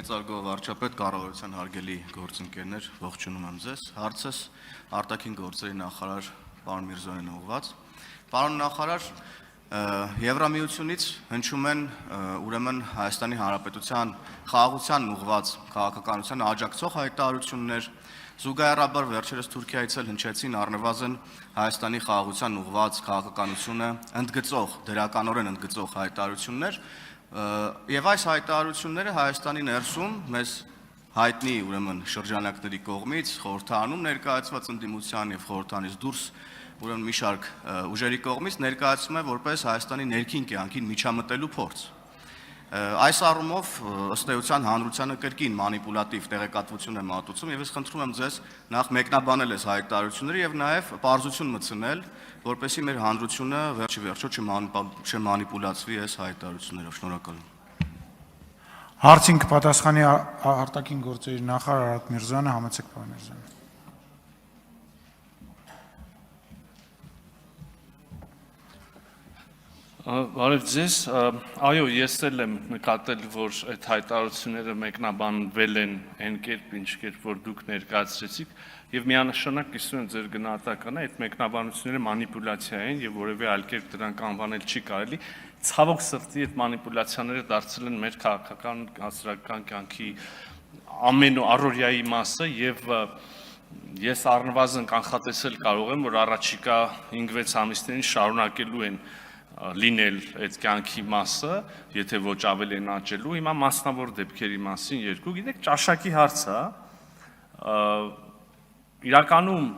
Մեծարգո վարչապետ, կառավարության հարգելի գործընկերներ, ողջունում եմ ձեզ։ Հարցս արտաքին գործերի նախարար պարոն Միրզոյանին ուղղված։ Պարոն նախարար, Եվրամիությունից հնչում են ուրեմն Հայաստանի Հանրապետության խաղաղությանն ուղղված քաղաքականության աջակցող հայտարարություններ, զուգահեռաբար վերջերս Թուրքիայից էլ հնչեցին առնվազն Հայաստանի խաղաղությանն ուղղված քաղաքականությունը ընդգծող, դրականորեն ընդգծող հայտարարություններ, եւ այս հայտարարությունները Հայաստանի ներսում մեզ հայտնի ուրեմն շրջանակների կողմից խորհրդարանում ներկայացված ընդդիմության եւ խորհրդանից դուրս ուրեմն մի շարք ուժերի կողմից ներկայացվում է որպես Հայաստանի ներքին կյանքին միջամտելու փորձ։ Այս առումով ըստ էության հանրությանը կրկին մանիպուլատիվ տեղեկատվություն է մատուցում եւ ես խնդրում եմ ձեզ նախ մեկնաբանել այս հայտարարությունները եւ նաեւ պարզություն մտցնել, որպեսզի մեր հանրությունը վերջի վերջո չմանիպուլացվի այս հայտարարություններով։ Շնորհակալ եմ։ Հարցին կպատասխանի արտաքին գործերի նախարար Արարատ Միրզոյանը, համեցեք պարոն Միրզոյան։ Բարև ձեզ, այո, ես էլ եմ նկատել, որ այդ հայտարարությունները մեկնաբանվել են այն կերպ, ինչ կերպ որ դուք ներկայացրեցիք, եւ միանշանակ կիսում եմ ձեր գնահատականը, այդ մեկնաբանությունները մանիպուլյացիա են եւ որևէ այլ կերպ դրանք անվանել չի կարելի։ Ցավոք սրտի այդ մանիպուլյացիաները դարձել են մեր քաղաքական հասարակական կյանքի ամենաառօրյայի մասը եւ ես առնվազն կանխատեսել կարող եմ, որ առաջիկա 5-6 ամիսներին շարունակելու են լինել այդ կյանքի մասը, եթե ոչ ավելի են աճելու, հիմա մասնավոր դեպքերի մասին երկու, գիտեք, ճաշակի հարցը, իրականում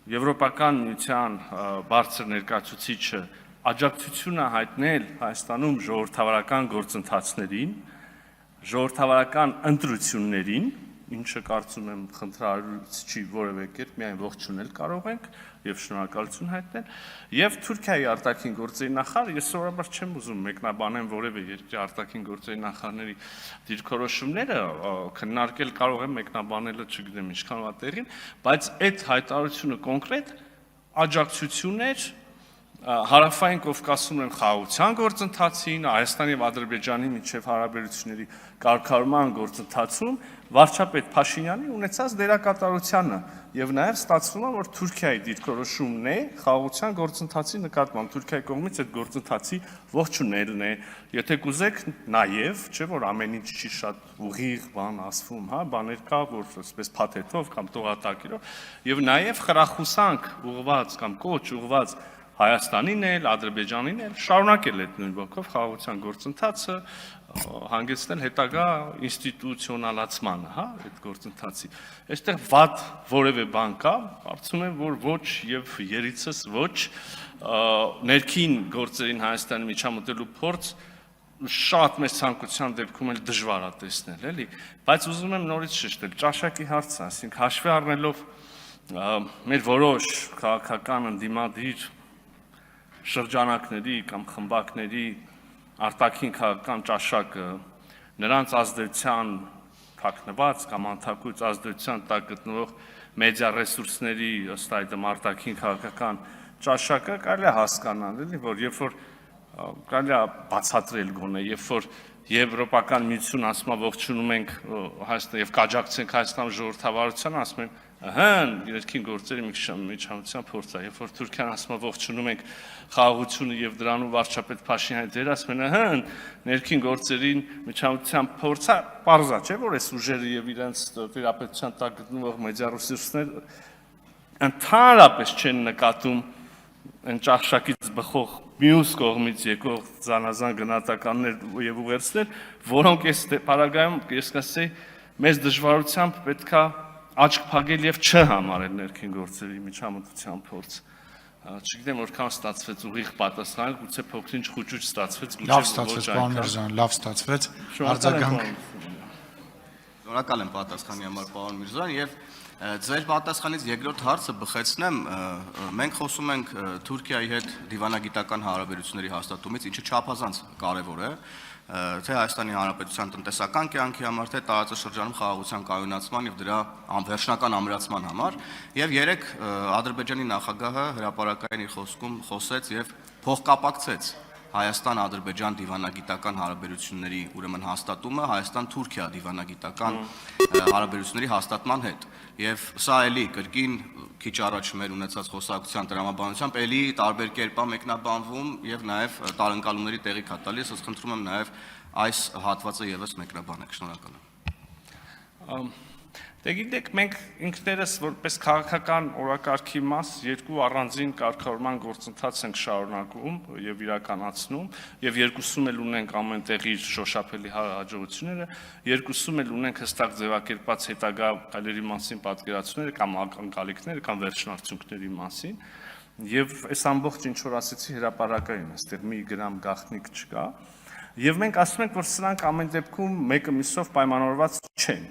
Եվրոպական միության բարձր ներկայացուցիչը աջակցություն է հայտնել Հայաստանում ժողովրդավարական գործընթացներին, ժողովրդավարական ընտրություններին, ինչը կարծում եմ խնդրահարույց չի որևէ կերպ, միայն ողջունել կարող ենք եւ շնորհակալություն հայտնել, եւ Թուրքիայի արտաքին գործերի նախարար, ես սովորաբար չեմ ուզում մեկնաբանեմ որևէ երկրի արտաքին գործերի նախարարների դիրքորոշումները, քննարկել կարող եմ մեկնաբանելը չգիտեմ ինչքան վա տեղին, բայց այդ հայտարարությունը կոնկրետ աջակցություն էր Հարավային Կովկասում են խաղաղության գործընթացին, Հայաստանի եւ Ադրբեջանի միջև հարաբերությունների կարգավորման գործընթացում վարչապետ Փաշինյանի ունեցած դերակատարությանը եւ նաեւ ստացվում է, որ Թուրքիայի դիրքորոշումն է խաղաղության գործընթացի նկատմամբ Թուրքիայի կողմից այդ գործընթացի ողջունելն է, եթե կուզեք նաեւ, չէ՞ որ ամեն ինչ չի շատ ուղիղ բան ասվում, հա, բաներ կա, որ այսպես փաթեթով կամ տողատակերով եւ նաեւ խրախուսանք ուղված կամ կոչ ուղված Հայաստանին էլ, Ադրբեջանին էլ շարունակել այդ նույն ոգով խաղաղության գործընթացը, հանգեցնել հետագա ինստիտուցիոնալացմանը, հա, այդ գործընթացի։ Այստեղ վատ որևէ բան կա, կարծում եմ, որ ոչ եւ երիցս ոչ ներքին գործերին Հայաստանի միջամտելու փորձ շատ մեծ ցանկության դեպքում էլ դժվար է տեսնել, էլի, բայց ուզում եմ նորից շեշտել, ճաշակի հարցը, ասենք հաշվի առնելով մեր որոշ քաղաքական ընդդիմադիր շրջանակների կամ խմբակների արտաքին քաղաքական ճաշակը նրանց ազդեցության թաքնված կամ անթակույց ազդեցության տակ գտնվող մեդիա ռեսուրսների ըստ այդմ արտաքին քաղաքական ճաշակը կարելի է հասկանալ, էլի, որ երբ որ կարելի է բացատրել գոնե, երբ որ Եվրոպական միություն ասում է ողջունում ենք Հայաստան եւ կաջակցենք Հայաստանի ժողովրդավարությանը, ասում են ըհը, ներքին գործերի միջամտության փորձ է, երբ որ Թուրքիան ասում է ողջունում ենք խաղաղությունը եւ դրանում վարչապետ Փաշինյանի դեր ասում են ըհը, ներքին գործերին միջամտության փորձ է, պարզա չէ՞ որ այս ուժերը եւ իրենց տիրապետության տակ գտնվող մեդիա ռեսուրսները ընդհանրապես չեն նկատում այն ճաշակից բխող մյուս կողմից եկող զանազան գնահատականներ եւ ուղերձներ, որոնք այս պարագայում ես կասեի մեծ դժվարությամբ պետքա աչք փակել եւ չհամարել ներքին գործերի միջամտության փորձ։ Չգիտեմ որքան ստացվեց ուղիղ պատասխանել, գուցե փոքրինչ խուճուճ ստացվեց, գուցե լավ ստացվեց, պարոն Միրզոյան, լավ ստացվեց։ Արձագանք։ Շնորհակալ եմ պատասխանի համար, պարոն Միրզոյան, եւ ձեր պատասխանից երկրորդ հարցը բխեցնեմ, մենք խոսում ենք Թուրքիայի հետ դիվանագիտական հարաբերությունների հաստատումից, ինչը չափազանց կարևոր է, թե Հայաստանի Հանրապետության տնտեսական կյանքի համար, թե տարածաշրջանում խաղաղության կայունացման եւ դրա վերջնական ամրացման համար, եւ երեք Ադրբեջանի նախագահը հրապարակային իր խոսքում խոսեց եւ փոխկապակցեց Հայաստան-Ադրբեջան դիվանագիտական հարաբերությունների ուրեմն հաստատումը Հայաստան-Թուրքիա դիվանագիտական հարաբերությունների հաստատման հետ։ Եվ սա էլի կրկին քիչ առաջ մեր ունեցած խոսակցության տրամաբանությամբ էլի տարբեր կերպ է մեկնաբանվում եւ նաեւ տարընկալումների տեղիք է տալիս, ըստ խնդրում եմ նաեւ այս հատվածը եւս մեկնաբանեք, շնորհակալ եմ։ Դե գիտեք, մենք ինքներս որպես քաղաքական օրակարգի մաս երկու առանձին կարգավորման գործընթաց ենք շարունակում եւ իրականացնում եւ երկուսում էլ ունենք ամենտեղ իր շոշափելի հաջողությունները, երկուսում էլ ունենք հստակ ձևակերպած հետագա քայլերի մասին պատկերացումները կամ ակնկալիքները կամ վերջնարդյունքների մասին եւ այս ամբողջ ինչ որ ասեցի հրապարակային, այստեղ մի գրամ գաղտնիք չկա եւ մենք ասում ենք, որ սրանք ամեն դեպքում մեկը մյուսով պայմանավորված չեն։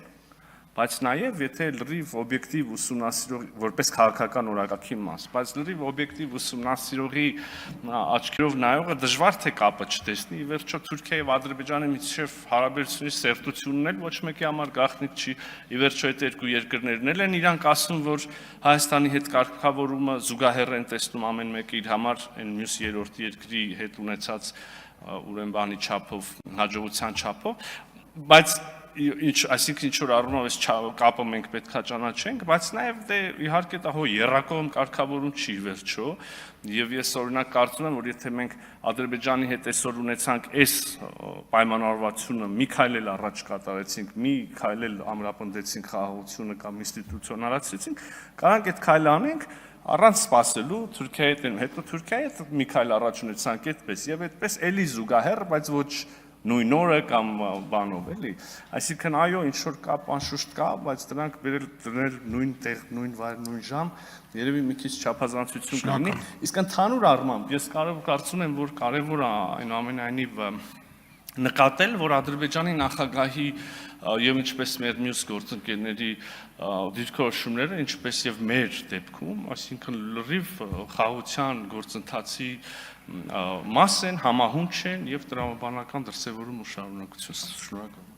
Բայց նաև եթե լրիվ օբյեկտիվ ուսումնասիրողի որպես քաղաքական օրակարգի մաս, բայց լրիվ օբյեկտիվ ուսումնասիրողի աչքերով նայողը դժվար թե կապը չտեսնի, ի վերջո Թուրքիայի եւ Ադրբեջանի միջև հարաբերությունների սերտությունն էլ ոչ մեկի համար գաղտնիք չի, ի վերջո այդ երկու երկրներն էլ են իրանք ասում, որ Հայաստանի հետ կարգավորումը զուգահեռ են տեսնում ամեն մեկը իր համար այն մյուս երրորդ երկրի հետ ունեցած ուրեմն բանի չափով, հաջողության չափով, բայց այսինքն ինչ որ առումով այս կապը մենք պետքա ճանաչենք, բայց նաև դե իհարկե դա հո երրակողմ կարգավորում չի վերջո, եւ ես օրինակ կարծում եմ, որ եթե մենք Ադրբեջանի հետ այսօր ունեցանք այս պայմանավորվածությունը մի քայլ էլ առաջ կատարեցինք, մի քայլ էլ ամրապնդեցինք խաղաղությունը կամ ինստիտուցիոնալացրեցինք, կարանք այդ քայլը անենք առանց սпасելու Թուրքիայի հետ, հետո Թուրքիայի հետ մի քայլ առաջ ունեցանք այդպես եւ այդպես էլի զուգահեռ, բայց ոչ նույն օրը կամ բանով էլի, այսինքն այո, ինչ որ կապ անշուշտ կա, բայց դրանք դնել նույն տեղ, նույն վայր, նույն ժամ, երևի մի քիչ չափազանցություն կլինի, իսկ ընդհանուր առմամբ ես կարծում եմ, որ կարևոր է այնուամենայնիվ նկատել, որ Ադրբեջանի նախագահի եւ ինչպես մեր մյուս գործընկերների դիրքորոշումները, ինչպես եւ մեր դեպքում, այսինքն լրիվ խաղաղության գործընթացի մաս են, համահունչ են եւ տրամաբանական դրսեւորում ու շարունակություն։ Շնորհակալ եմ։